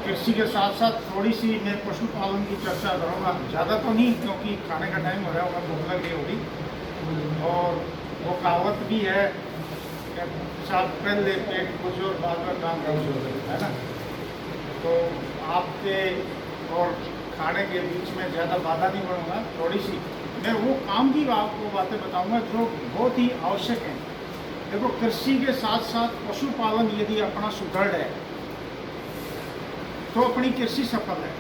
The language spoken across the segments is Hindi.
कृषि के साथ साथ थोड़ी सी मैं पशुपालन की चर्चा करूँगा, ज़्यादा तो नहीं क्योंकि खाने का टाइम हो रहा होगा, भूख लग रही होगी। और वो कहावत भी है कि साथ पहले पेट पूछो और बाद में काम पूछो, है ना। तो आपके और खाने के बीच में ज़्यादा बाधा नहीं बनूँगा, थोड़ी सी मैं वो काम की आपको बातें बताऊँगा जो बहुत ही आवश्यक है। देखो, कृषि के साथ साथ पशुपालन यदि अपना सुदृढ़ है तो अपनी कृषि सफल है।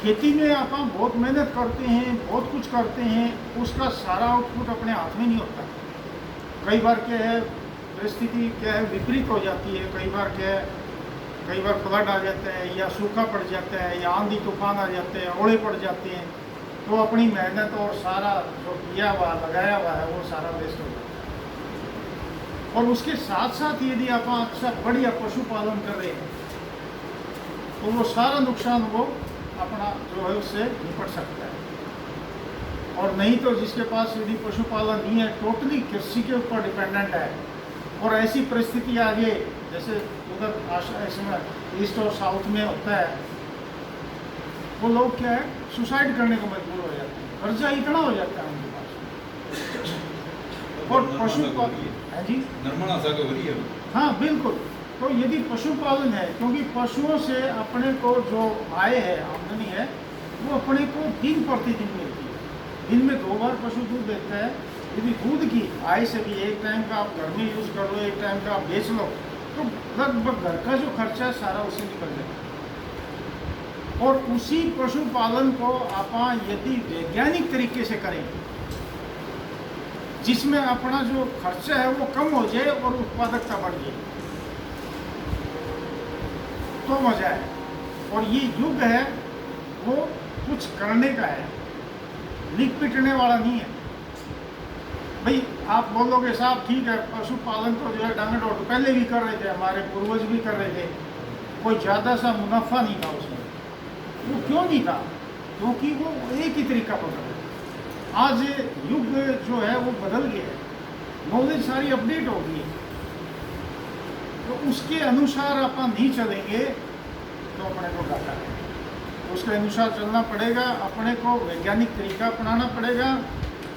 खेती में आप बहुत मेहनत करते हैं, बहुत कुछ करते हैं, उसका सारा आउटपुट अपने हाथ में नहीं होता। कई बार क्या है, परिस्थिति क्या है, विपरीत हो जाती है। कई बार क्या है, कई बार फ्लड आ जाता है या सूखा पड़ जाता है या आंधी तूफान आ जाते हैं, ओले पड़ जाते हैं, तो अपनी मेहनत और सारा जो किया हुआ लगाया हुआ है वो सारा वेस्ट हो जाता है। और उसके साथ साथ यदि आप अच्छा बढ़िया पशुपालन कर रहे हैं तो वो सारा नुकसान वो अपना जो है उससे निपट सकता है। और नहीं तो जिसके पास यदि पशुपालन नहीं है, टोटली कृषि के ऊपर डिपेंडेंट है, और ऐसी परिस्थिति आ गई जैसे उधर इसमें ईस्ट और साउथ में होता है, वो लोग क्या है सुसाइड करने को मजबूर हो जाते हैं, कर्जा इतना हो जाता है उनके पास। और पशुपालन है जी, नर्मदा सागर हो रही है। हाँ बिल्कुल। तो यदि पशुपालन है, क्योंकि पशुओं से अपने को जो आय है, आमदनी है, वो अपने को दिन प्रतिदिन मिलती है। दिन में 2 बार पशु दूध देता है। यदि दूध की आय से भी एक टाइम का आप घर में यूज़ कर लो, एक टाइम का आप बेच लो, तो लगभग घर का जो खर्चा है सारा उससे निकल जाएगा। और उसी पशुपालन को आप यदि वैज्ञानिक तरीके से करें, जिसमें अपना जो खर्चा है वो कम हो जाए और उत्पादकता बढ़ जाए, तो मजा है। और ये युग है वो कुछ करने का है, लिख पिटने वाला नहीं है। भाई आप बोलोगे साहब ठीक है, पशुपालन तो जो है डांगडोर तो पहले भी कर रहे थे, हमारे पूर्वज भी कर रहे थे, कोई ज़्यादा सा मुनाफा नहीं था उसमें। वो क्यों नहीं था? क्योंकि वो एक ही तरीका पकड़ रहे। आज युग जो है वो बदल गया है, नॉलेज सारी अपडेट हो गई है, तो उसके अनुसार अपन नहीं चलेंगे तो अपने को घाटा है। उसके अनुसार चलना पड़ेगा, अपने को वैज्ञानिक तरीका अपनाना पड़ेगा।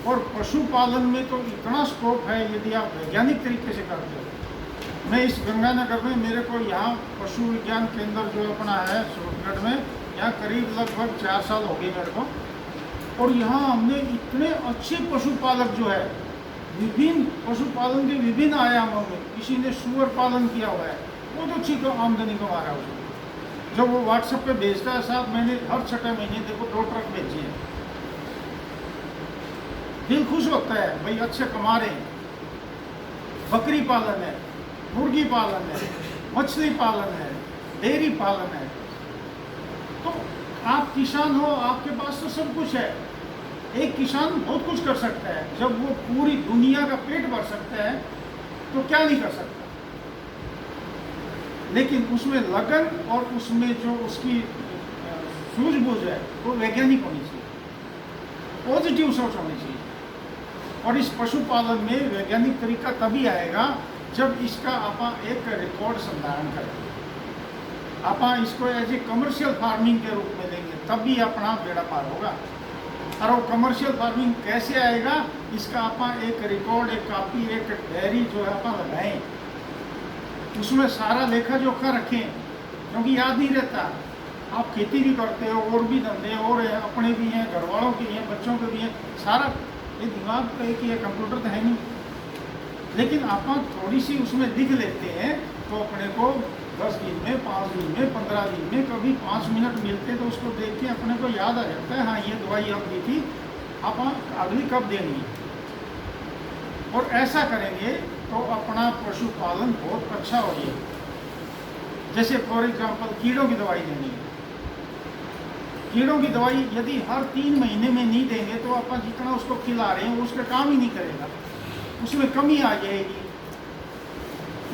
और पशुपालन में तो इतना स्कोप है यदि आप वैज्ञानिक तरीके से करते हो। मैं इस गंगानगर में, मेरे को यहाँ पशु विज्ञान केंद्र जो अपना है सूरतगढ़ में, यहाँ करीब लगभग 4 साल हो गए मेरे को। और यहाँ हमने इतने अच्छे पशुपालक जो है, विभिन्न पशुपालन के विभिन्न आयामों में, किसी ने सूअर पालन किया हुआ है, बहुत अच्छी आमदनी कमा रहा है उसको। जब वो व्हाट्सएप पे भेजता है साहब मैंने हर 6 महीने देखो 2 ट्रक भेजे हैं, दिल खुश होता है, भाई अच्छे कमा रहे हैं। बकरी पालन है, मुर्गी पालन है, मछली पालन है, डेयरी पालन है। तो आप किसान हो, आपके पास तो सब कुछ है। एक किसान बहुत कुछ कर सकता है। जब वो पूरी दुनिया का पेट भर सकता है तो क्या नहीं कर सकता। लेकिन उसमें लगन और उसमें जो उसकी सूझबूझ है वो वैज्ञानिक होनी चाहिए, पॉजिटिव सोच होनी चाहिए। और इस पशुपालन में वैज्ञानिक तरीका तभी आएगा जब इसका आप एक रिकॉर्ड संधारण करेंगे, आप इसको एज ए कमर्शियल फार्मिंग के रूप में लेंगे, तब भी अपना बेड़ा पार होगा। और वो कमर्शियल फार्मिंग कैसे आएगा, इसका आप एक रिकॉर्ड, एक कॉपी, एक डायरी जो है आप लगाएं, उसमें सारा लेखा जोखा रखें, क्योंकि याद नहीं रहता। आप खेती भी करते हो और भी धंधे और अपने भी हैं, घर वालों के हैं, बच्चों के भी हैं, सारा ये दिमाग का एक ही है, कंप्यूटर तो है नहीं। लेकिन आप थोड़ी सी उसमें लिख लेते हैं तो अपने को 10 दिन में, 5 दिन में, 15 दिन में, कभी 5 मिनट मिलते तो उसको देख के अपने को याद आ जाता है, हाँ ये दवाई अब दी थी, आप अगली कब देनी। और ऐसा करेंगे तो अपना पशुपालन बहुत अच्छा हो जाएगा। जैसे फॉर एग्जांपल कीड़ों की दवाई देनी है, कीड़ों की दवाई यदि हर 3 महीने में नहीं देंगे तो अपन जितना उसको खिला रहे हैं वो उसका काम ही नहीं करेगा, उसमें कमी आ जाएगी।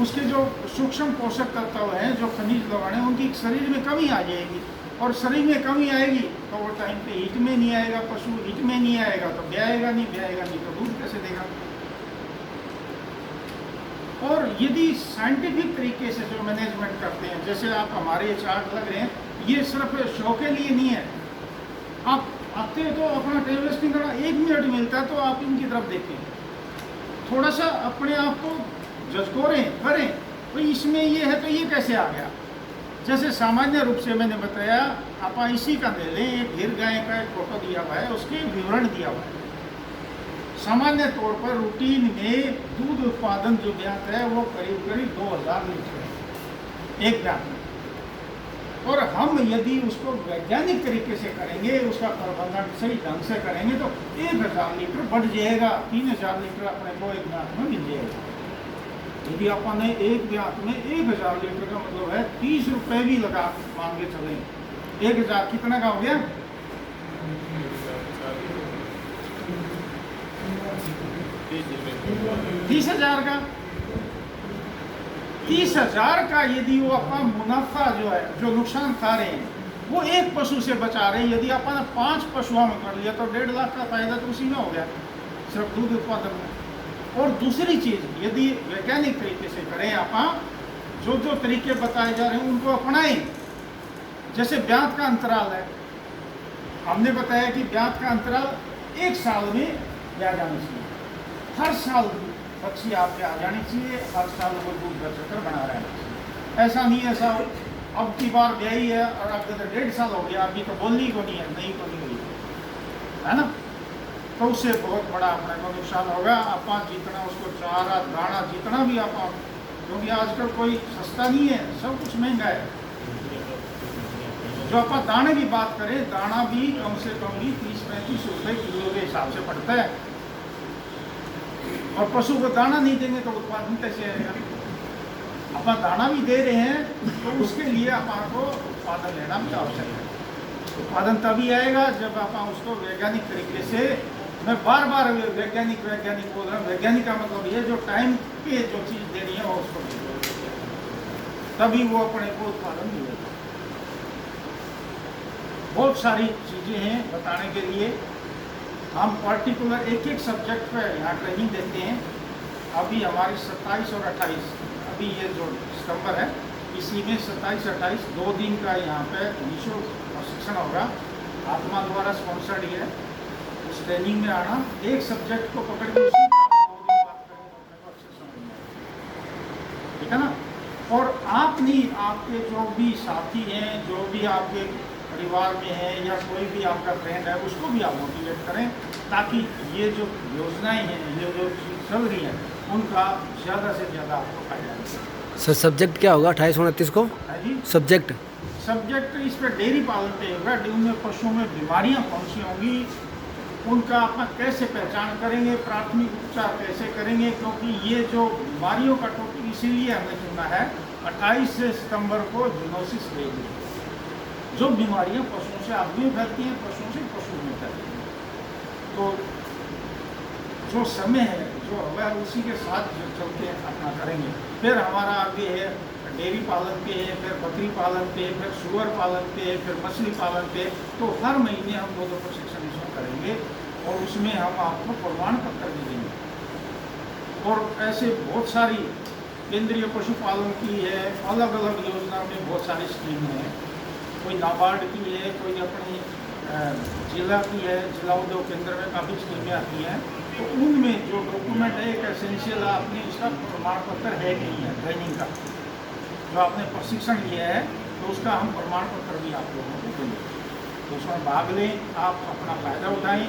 उसके जो सूक्ष्म पोषक तत्व हैं, जो खनिज लवण हैं, उनकी शरीर में कमी आ जाएगी। और शरीर में कमी आएगी तो वो टाइम पे हीट में नहीं आएगा, पशु हीट में नहीं आएगा तो ब्याएगा नहीं तो दूध कैसे देगा। और यदि साइंटिफिक तरीके से जो मैनेजमेंट करते हैं, जैसे आप हमारे ये चार्ट लग रहे हैं, ये सिर्फ शो के लिए नहीं है। आप आते हो तो अपना टाइम वेस्टिंग करना, 1 मिनट मिलता है तो आप इनकी तरफ देखें, थोड़ा सा अपने आप को जजकोरें करें, भाई इसमें ये है तो ये कैसे आ गया। जैसे सामान्य रूप से मैंने बताया, आप इसी का ले लें, एक गिर गाय का एक फोटो दिया हुआ है, उसके विवरण दिया हुआ है। सामान्य तौर पर रूटीन में दूध उत्पादन जो ब्यात है वो करीब करीब 2000 लीटर है एक ब्यात में, और हम यदि उसको वैज्ञानिक तरीके से करेंगे, उसका प्रबंधन सही ढंग से करेंगे तो 1000 लीटर बढ़ जाएगा, 3000 लीटर अपने को एक ब्यात में मिल जाएगा। यदि अपने एक ब्यात में 1000 लीटर का मतलब है 30 रुपये भी लगा मान के चलें, 1000 कितना का हो गया, 30,000 का। 30,000 का यदि वो अपना मुनाफा जो है, जो नुकसान खा रहे हैं वो एक पशु से बचा रहे हैं, यदि अपन 5 पशुओं में कर लिया तो 1.5 लाख का फायदा तो उसी में हो गया, सिर्फ दूध उत्पादन में। और दूसरी चीज़, यदि वैज्ञानिक तरीके से करें, आप जो जो तरीके बताए जा रहे हैं उनको अपनाएं। जैसे ब्यात का अंतराल है, हमने बताया कि ब्यात का अंतराल 1 साल में ब्याह जाना चाहिए, हर साल बच्ची आपके आ जानी चाहिए, हर साल वो दूध बच्चा बना रहना चाहिए। ऐसा नहीं ऐसा अब की बार ब्याही है और अब तो 1.5 साल हो गया, अभी तो बोलनी को नहीं है, नहीं को नहीं हुई है ना, तो उससे बहुत बड़ा अपने को नुकसान होगा। आप जितना उसको चारा दाना जितना भी आप, क्योंकि आजकल कोई सस्ता नहीं है, सब कुछ महंगा है। जो आप दाने की बात करें, दाना भी कम से कम भी 30-35 रुपये किलो के हिसाब से पड़ता है, और पशु को दाना नहीं देंगे तो उत्पादन कैसे आएगा। अपन दाना भी दे रहे हैं तो उसके लिए आपको उत्पादन लेना भी आवश्यक है। उत्पादन तभी आएगा जब आप उसको वैज्ञानिक तरीके से, मैं बार बार वैज्ञानिक बोल रहा हूँ, वैज्ञानिक का मतलब ये जो टाइम पे जो चीज़ देनी है वो उसको तभी वो अपने को उत्पादन मिलेगा। बहुत सारी चीज़ें हैं बताने के लिए, हम पर्टिकुलर एक एक सब्जेक्ट पर यहाँ ट्रेनिंग देते हैं। अभी हमारी 27 और 28, अभी ये जो सितंबर है इसी में 27-28 2 दिन का यहाँ पे निःशुल्क प्रशिक्षण होगा, आत्मा द्वारा स्पॉन्सर्ड है। उस ट्रेनिंग में आना, एक सब्जेक्ट को पकड़ के उसी पर 2 दिन बात करेंगे तो अच्छे समझ में आएगा, ठीक है ना। और आप नहीं, आपके जो भी साथी हैं, जो भी आपके परिवार में है या कोई भी आपका फ्रेंड है, उसको भी आप मोटिवेट करें, ताकि ये जो योजनाएं हैं, ये जो चल रही हैं, उनका ज़्यादा से ज़्यादा आपको फायदा मिले। सर सब्जेक्ट क्या होगा 28-29 को? है जी, सब्जेक्ट इस पर डेयरी पालन पे होगा। उनमें पशुओं में बीमारियां कौन सी होंगी, उनका अपना कैसे पहचान करेंगे, प्राथमिक उपचार कैसे करेंगे, क्योंकि ये जो बीमारियों का टॉपिक इसीलिए हमने चुना है। 28 सितंबर को जूनोसिस डेंगू, जो बीमारियां पशुओं से आदमी में फैलती हैं, पशुओं से पशु में फैलती हैं, तो जो समय है जो हमें उसी के साथ जो चलते अपना करेंगे। फिर हमारा आगे है डेयरी पालन पे है, फिर बकरी पालन पे, फिर सुअर पालन पे, फिर मछली पालन पे। तो हर महीने हम 2 प्रशिक्षण इसमें करेंगे और उसमें हम आपको प्रमाण पत्र भी देंगे। और ऐसे बहुत सारी केंद्रीय पशुपालन की है, अलग अलग योजना में बहुत सारी स्कीम है, कोई नाबार्ड की है, कोई अपनी जिला की है, जिला उद्योग केंद्र में काफ़ी स्कीमें आती हैं। तो उनमें जो डॉक्यूमेंट है, एक एसेंशियल आपने उसका प्रमाण पत्र है कि नहीं है, ट्रेनिंग का जो आपने प्रशिक्षण लिया है, तो उसका हम प्रमाण पत्र भी आप लोगों को देंगे। तो उसमें भाग लें, आप अपना फ़ायदा उठाएं।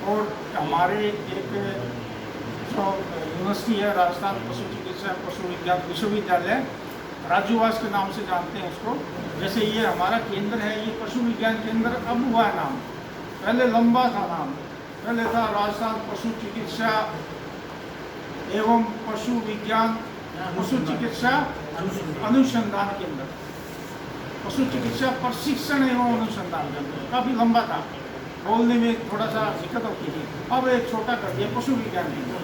और हमारे एक जो यूनिवर्सिटी है, राजस्थान पशु चिकित्सा पशु विज्ञान विश्वविद्यालय, राज्यवास के नाम से जानते हैं उसको। जैसे ये हमारा केंद्र है, ये पशु विज्ञान केंद्र अब हुआ है नाम, पहले लंबा था नाम, पहले था राजस्थान पशु चिकित्सा एवं पशु विज्ञान पशु चिकित्सा अनुसंधान केंद्र, पशु चिकित्सा प्रशिक्षण एवं अनुसंधान केंद्र। काफ़ी लंबा था, बोलने में थोड़ा सा दिक्कत होती थी। अब एक छोटा कर दिया पशु विज्ञान केंद्र,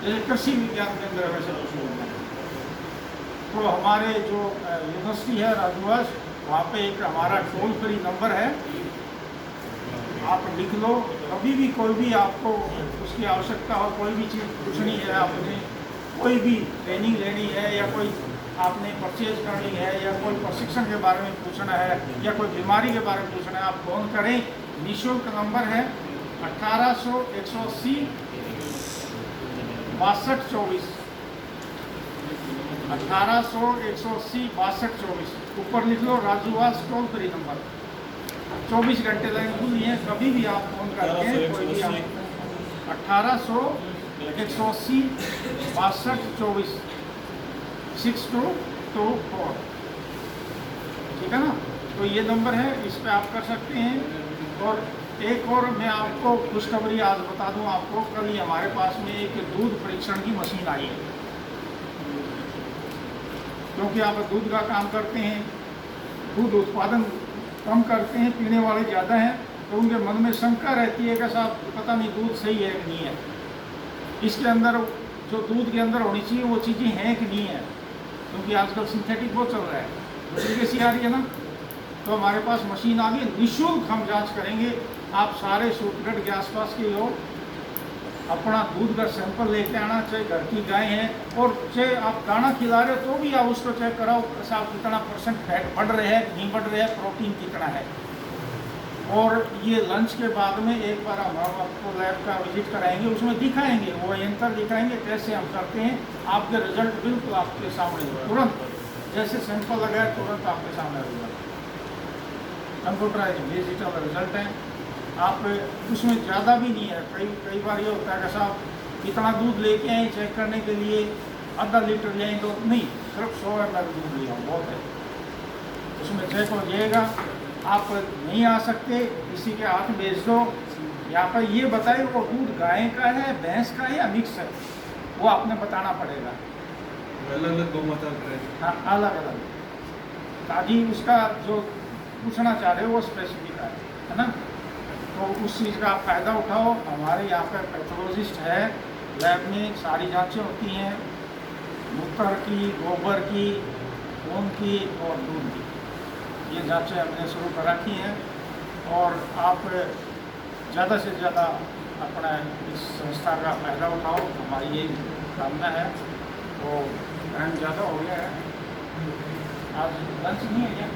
जैसे कृषि विज्ञान केंद्र है वैसे पशु विज्ञान। तो हमारे जो यूनिवर्सिटी है राजवास, वहाँ पे एक हमारा टोल फ्री नंबर है, आप लिख लो। कभी भी कोई भी आपको उसकी आवश्यकता हो, कोई भी चीज़ पूछनी है आपने, कोई भी ट्रेनिंग लेनी है या कोई आपने परचेज करनी है या कोई प्रशिक्षण के बारे में पूछना है या कोई बीमारी के बारे में पूछना है, आप फ़ोन करें। निःशुल्क नंबर है 1800-180 6224, 1800-180 6224। ऊपर लिख लो राजूवास टोल फ्री नंबर। 24 घंटे लाइन खुली है, कभी भी आप फ़ोन करके कोई भी आप 1800-180 6224 6224, ठीक है ना। तो ये नंबर है, इस पे आप कर सकते हैं। और एक और मैं आपको खुशखबरी आज बता दूं आपको, कल ही हमारे पास में एक दूध परीक्षण की मशीन आई है। क्योंकि आप दूध का काम करते हैं, दूध उत्पादन कम करते हैं, पीने वाले ज़्यादा हैं, तो उनके मन में शंका रहती है कि साहब पता नहीं दूध सही है कि नहीं है, इसके अंदर जो दूध के अंदर होनी चाहिए वो चीज़ें हैं कि नहीं है। क्योंकि आजकल सिंथेटिक बहुत चल रहा है, डुप्लीकेसी आ रही है ना। तो हमारे पास मशीन आ गई, निःशुल्क हम जांच करेंगे। आप सारे सूटगढ़ के आसपास के लोग अपना दूध का सैंपल लेके आना, चाहे घर की गाय है और चाहे आप दाना खिला रहे हो तो भी आप उसको चेक कराओ साहब कितना % फैट बढ़ रहे हैं नहीं बढ़ रहे हैं, प्रोटीन कितना है। और ये लंच के बाद में एक बार हम आपको लैब का विजिट कराएंगे, उसमें दिखाएंगे, वो यंत्र दिखाएंगे कैसे हम करते हैं। आपके रिजल्ट बिल्कुल आपके सामने तुरंत, जैसे सैंपल लगाए तुरंत आपके सामने रिजल्ट, कंप्यूटराइज डिजिटल रिजल्ट है। आप उसमें ज़्यादा भी नहीं है, कई बार ये होता है कि साहब इतना दूध लेके आए चेक करने के लिए, आधा लीटर ले आए, तो नहीं, सिर्फ 100 ml दूध लिया बहुत है, उसमें चेक हो जाएगा। आप नहीं आ सकते, किसी के हाथ भेज दो, यहाँ पर ये बताए वो दूध गाय का है, भैंस का है या मिक्स है, वो आपने बताना पड़ेगा। अलग अलग गौमाता है, हाँ अलग अलग, ताकि उसका जो पूछना चाह रहे हो वो स्पेसिफिक है ना। तो उस चीज़ का आप फ़ायदा उठाओ। हमारे यहाँ पर पैथोलॉजिस्ट है, लैब में सारी जांचें होती हैं, मूत्र की, गोबर की, खून की और दूध की, ये जांचें हमने शुरू कर रखी हैं। और आप ज़्यादा से ज़्यादा अपना इस संस्था का फ़ायदा उठाओ, हमारी ये कामना है। तो टाइम ज़्यादा हो गया है, आज लंच नहीं है क्या?